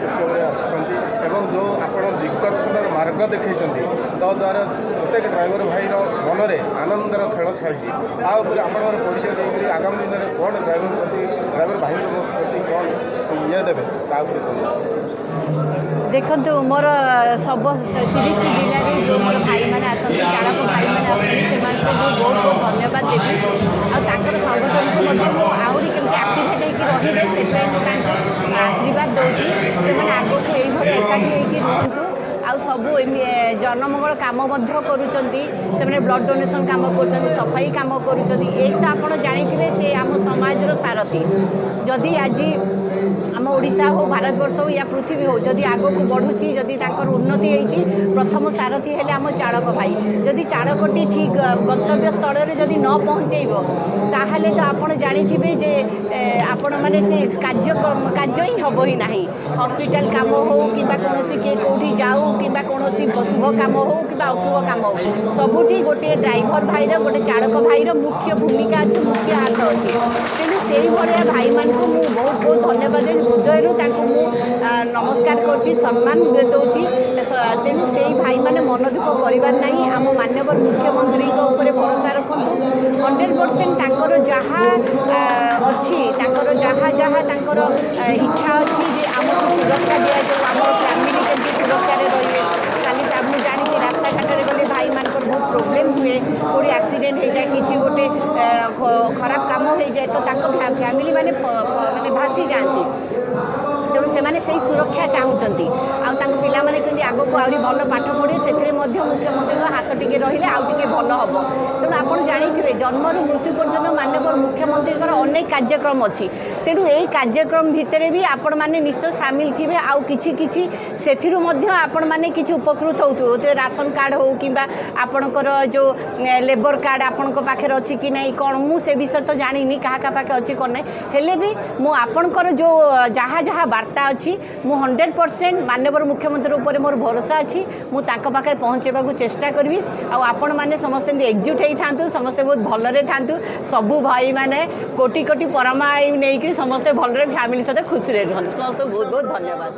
ଉତ୍ସବରେ ଆସିଛନ୍ତି ଏବଂ ଯେଉଁ ଆପଣ ଦିଗ୍ଦର୍ଶନର ମାର୍ଗ ଦେଖାଇଛନ୍ତି ତଦ୍ୱାରା ପ୍ରତ୍ୟେକ ଡ୍ରାଇଭର ଭାଇର ମନରେ ଆନନ୍ଦର ଖେଳ ଛାଡ଼ିଛି। ତା ଉପରେ ଆପଣଙ୍କର ପରିଚୟ ଦେଇକରି ଆଗାମୀ ଦିନରେ କ'ଣ ଡ୍ରାଇଭର ଭାଇଙ୍କ ପ୍ରତି କ'ଣ ଇଏ ଦେବେ ତା ଉପରେ देखु मोर सब 30 जिले में जो मोर भाई मैंने आसती चालक भाई मैंने आसती से बहुत बहुत धन्यवाद देवी आर संगठन को आहरी केमती आक्टिवेट होकर रही आशीर्वाद दूसरी से आगे ये एकाठी रुहतु आ सब जनमंगल कम कर ब्लड डोनेशन कम कर सफाई कम कर तो आप जानते से आम समाज सारथी जदि आज आम ओडिशा हो भारतवर्ष हो या पृथ्वी हो जदि आग को बढ़ुची जदि उन्नति होती प्रथम सारथी है आम चालक भाई जदि चालकटी ठीक गंतव्य स्थल में जदि न पहुँचेब ताहले तो आप जानते जे आपण मैंने से कार्य ही हम ही ना हॉस्पिटल काम हो कि कौन किए कौटी जाऊ कि कौन शुभ कम हो कि अशुभ कम हो सबुठी गोटे ड्राइवर भाई गोटे चालक भाई मुख्य भूमिका अच्छे मुख्य हाथ अच्छी तेणु से भाया भाई मान को बहुत बहुत धन्यवाद हृदय नमस्कार कर सम्मान दूसरी तेणु से भाई मैंने मन दुख करार ना आम माननीय मुख्यमंत्री भरोसा रखु 100% जहाँ अच्छी जहाँ जहाँ इच्छा अच्छी आमको सुरक्षा दि जाऊ आम फैमिली केमती सुरक्षा रही खाली आपको जानी रास्ता घाटे गले भाई मान बहुत प्रोब्लेम हुए कोई एक्सीडेंट हो जाए कि गोटे खराब काम हो जाए तो फैमिली माने भासी जाती तेणु से सुरक्षा चाहूँगी आने केमती आग को आहरी भल पाठ पढ़े से मुख्यमंत्री हाथ टे रही आउ टे भल हम तेणु आप जानते जन्मर मृत्यु पर्यटन माननीय मुख्यमंत्री अनेक कार्यक्रम अच्छी तेणु यही कार्यक्रम भितर भी आपण मैंने निश्चय सामिल थे आउ कि आपण मैंने किसी उपकृत हो राशन कार्ड हो कि आपणकर जो लेबर कार्ड आपण पाखे अच्छी कि नहीं कौन मुझे विषय तो जानी क्या पाखे अच्छी कौन ना हेले भी मुझर जो जहाँ जहाँ वार्ता अच्छी मु 100% माननीय मुख्यमंत्री उपर मोर भरोसा अच्छी मुझे पहुँचेबा चेष्टा करी आपण मैंने समस्ते एकजुट होता समस्ते बहुत भलरे था सबू भाई मैंने कोटि कोटि परामर्श नहीं समस्ते भलरे फैमिली सहित खुशी रुहतु समस्त बहुत बहुत धन्यवाद।